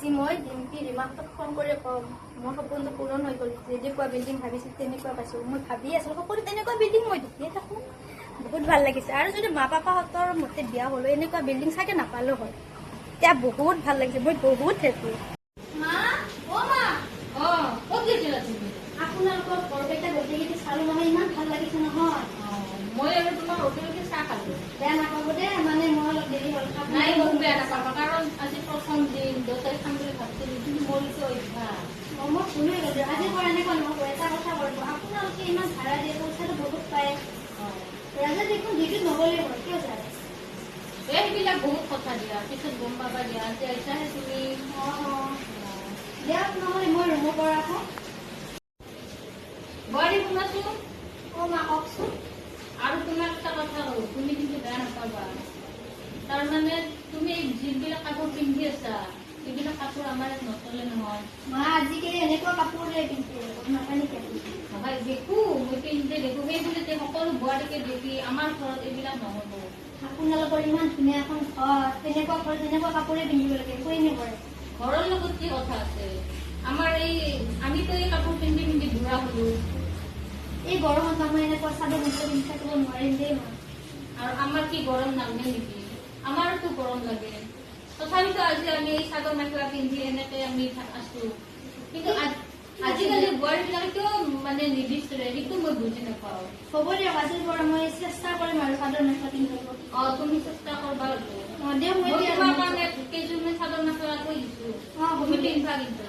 আজি মই ডিম্পি ৰিমাকটোক ফোন কৰি ক'ম মোৰ সপোনটো পূৰণ হৈ গ'ল। যেনেকুৱা বিল্ডিং ভাবিছিল তেনেকুৱা পাইছোঁ। মই ভাবি আছিলোঁ সকলো তেনেকুৱা বিল্ডিং মই দেখিয়ে থাকোঁ। বহুত ভাল লাগিছে। আৰু যদি মা পাপাহঁতৰ মতে বিয়া হ'লো এনেকুৱা বিল্ডিং চাগে নাপালোঁ হয়। এতিয়া বহুত ভাল লাগিছে। মই বহুত হেপী। মা অ' মা ক'ত গৈছিলা তুমি? আপোনালোকৰ ঘৰকেইটা গোটেইকেইটা চালোঁ নহয়, ইমান ভাল লাগিছে নহয়। মই আৰু তোমাৰ হোটেলতে চাহ খালোঁ। বেয়া নাপাব দেই, মানে মই অলপ দেৰি হ'ল। নাই মোক বেয়া নাপাবা, কাৰণ আজি প্ৰথম দিন দেউতাই খাম বুলি ভাবিছিলোঁ, কিন্তু মোৰ এইটো অভ্যাস। মই শুনি গ'লো আজিৰ পৰা এনেকুৱা নহ'ব। এটা কথা কৰিব, আপোনালোকে ইমান ভাড়া দিয়ে পইচাটো বহুত পায়। ৰাজা দেখোন ডিউটিত নগ'লেই হয়, কিয় যায়? এইবিলাক বহুত কথা দিয়া, পিছত গম পাবা দিয়া। আজি আহিছাহে তুমি। দিয়ক নহ'লে মই ৰুমৰ পৰা আহোঁ। বোৱাৰী শুনাচোন। মা কওকচোন। আৰু তোমাক এটা কথা কওঁ, তুমি কিন্তু বেয়া নাপাবা। তাৰমানে তুমি যিবিলাক কাপোৰ পিন্ধি আছা, সেইবিলাক কাপোৰ আমাৰ ইয়াত নচলে নহয়। মা আজিকালি এনেকুৱা কাপোৰে পিন্ধে, নাপায় নহয়, দেখো মই পিন্ধি দেখো, সেই বুলি সকলো বোৱাৰীকে দেখি আমাৰ ঘৰত এইবিলাক নহ'ব। আপোনালোকৰ ইমান ধুনীয়া এখন ঘৰ, তেনেকুৱা ঘৰ তেনেকুৱা কাপোৰে পিন্ধিব লাগে, একোৱেই নকৰে। ঘৰৰ লগত কি কথা আছে? আমাৰ আমিতো এই কাপোৰ পিন্ধি পিন্ধি বুঢ়া হলো। এই গৰমত মই এনেকুৱা চাদৰ মেখেলা পিন্ধি থাকিব নোৱাৰিম দেই মা। আৰু আমাৰ কি গৰম নামে নেকি? আমাৰতো গৰম লাগে। তথাপিতো আজি আমি এই চাদৰ মেখেলা পিন্ধি এনেকে আমি আছো। কিন্তু আজিকালি বোৱাৰীবিলাকে কিয় মানে নিবিচাৰে, সেইটো মই বুজি নাপাওঁ। হ'ব দিয়ক, আজিৰ পৰা মই চেষ্টা কৰিম আৰু চাদৰ মেখেলা পিন্ধিব। তুমি চেষ্টা কৰবা। দিয়ক মই তোমাৰ কাৰণে কেইযোৰমান চাদৰ মেখেলা কৈ দিছো। তুমি পিন্ধবা কিন্তু।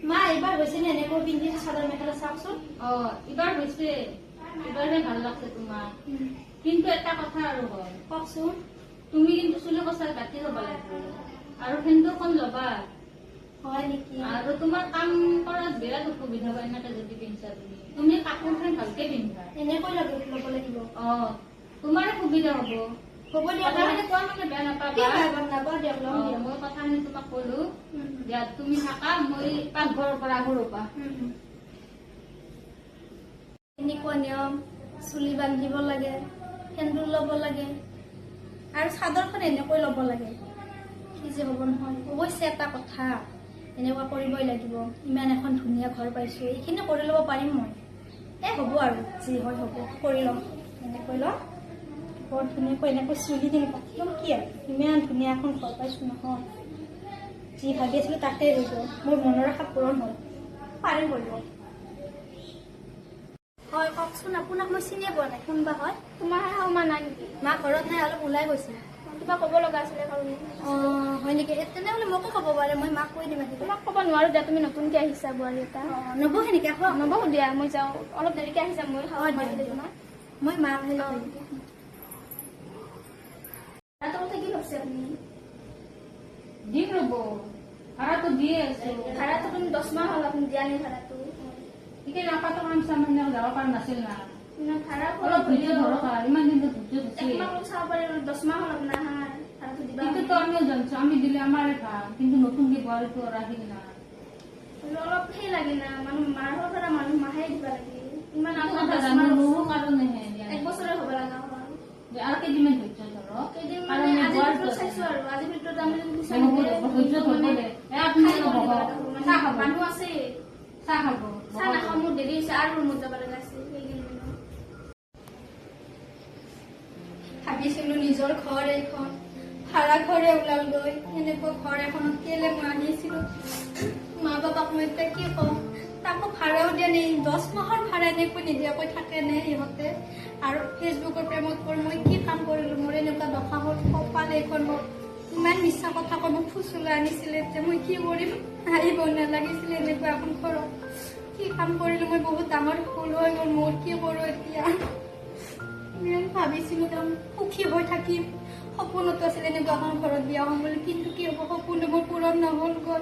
মা এইবাৰ হৈছে নে এনেকৈ পিন্ধিছে চাদৰ মেখেলা চাওকচোন। এইবাৰ হৈছে, এইবাৰহে ভাল লাগছে তোমাক। কিন্তু এটা কথা আৰু হয়, কওকচোন। তুমি কিন্তু চুলি কচাই কাটি ল'বা লাগিব, আৰু সেন্দুৰখন ল'বা। হয় নেকি? আৰু তোমাৰ কাম কৰাত বিৰাট অসুবিধা হয় এনেকে যদি পিন্ধা। তুমি কাপোৰখন ভালকে পিন্ধা, এনেকৈ ল'ব লাগিব। তোমাৰে সুবিধা হ'ব। হ'ব দিয়ক, কোৱা মানে বেয়া নাপাবা। দিয়ক মই কথাখিনি তোমাক কলো। ইয়াত তুমি থাকা, মই পাকঘৰৰ পৰা আহো ৰ'বা। এনেকুৱা নিয়ম, চুলি বান্ধিব লাগে, সেন্দুৰ ল'ব লাগে, আৰু চাদৰখন এনেকৈ ল'ব লাগে। কি যে হ'ব নহয়। অৱশ্যে এটা কথা, এনেকুৱা কৰিবই লাগিব। ইমান এখন ধুনীয়া ঘৰ পাইছো, এইখিনি কৰি ল'ব পাৰিম মই। হ'ব আৰু যি হয় হ'ব, কৰি ল'ম। এনেকৈ ল'ম, বৰ ধুনীয়াকৈ এনেকৈ চুলি দিন কাটি ল'ম। কি আৰু ইমান ধুনীয়া এখন ঘৰ পাইছো নহয়। যি ভাবি আছিলো তাকেই হৈ গ'ল। মোৰ মনৰ আশা পূৰণ হ'ল। পাৰিম কৰিব। হয় কওকচোন, আপোনাক মই চিনিয়ে পোৱা নাই, কোনবা হয়? তোমাৰ মা নাই নেকি? মা ঘৰত নাই, অলপ ওলাই গৈছে। কিবা ক'ব লগা আছিলে কাৰণে। হয় নেকি? তেনেহ'লে মোকো ক'ব পাৰে, মই মাক কৈ দিম। তোমাক ক'ব নোৱাৰো দিয়া, তুমি নতুনকে আহিছা বোৱাৰী এটা। নবহে নেকি? নবহো দিয়া, মই যাওঁ। অলপ দেৰিকে আহি যাম মই। মই মা কি ভাবছে আপুনি? দিম ৰ'ব, ভাড়াটো দিয়ে আছো। ভাড়াটো তুমি 10 মাহ হ'ল আপুনি দিয়া নাই ভাড়াটো। এতিয়া নাপাতো কাম চাম যাব পৰা নাছিল না। ভাড়া অলপ ধৈৰ্য ধৰক, ইমান দিনটো ধৈৰ্য ধৰিছে। একমাহ চাব পাৰি, 10 মাহ হ'ল আপোনাৰ ভাড়াটো দিবা। কিন্তু আমিও জানছো, আমি দিলে আমাৰে ভাল, কিন্তু নতুনকে বোৱাৰীটো ৰাখিল না। অলপ সেই লাগে না, মানুহ মাহৰ পৰা মানুহ মাহে দিবা লাগে। ইমান কাৰণেহে 1 বছৰে হ'ব লগা হ'ল। আৰু কেইদিনমান ধৈৰ্য ধৰক। চাইছো আৰু আজিৰ ভিতৰত আমি মানুহ আছে। চাহ খাব, চাহ নাখাওঁ, মোৰ দেৰি হৈছে আৰু ৰুমত যাব লগা আছে। ভাবিছিলো নিজৰ ঘৰ এখন, ভাড়া ঘৰে ওলালগৈ। এনেকুৱা ঘৰ এখনত কেলে মই আনিছিলো। মা বাপাক মই এতিয়া কি কওঁ, তাকো ভাড়াও দিয়া নাই। 10 মাহৰ ভাড়া এনেকৈ নিদিয়াকৈ থাকে নে ইহঁতে? আৰু ফেচবুকৰ প্ৰেমত পৰি মই কি কাম কৰিলো? মোৰ এনেকুৱা দশা হ'ল, কপাল এইখন হ'ল। ইমান মিছা কথা কৈ মোক ফুচুলা আনিছিলে, এতিয়া মই কি কৰিম? আহিব নালাগিছিলে এনেকুৱা এখন ঘৰত। কি কাম কৰিলো মই? বহুত ডাঙৰ ভুল হৈ গ'ল মোৰ। কি কৰো এতিয়া? ভাবিছিলো সুখী হৈ থাকিম, সপোনতো আছিলে এনেকুৱা এখন ঘৰত বিয়া হ'ম বুলি, কিন্তু কি হ'ব, সপোনটো মোৰ পূৰণ নহ'ল গ'ল।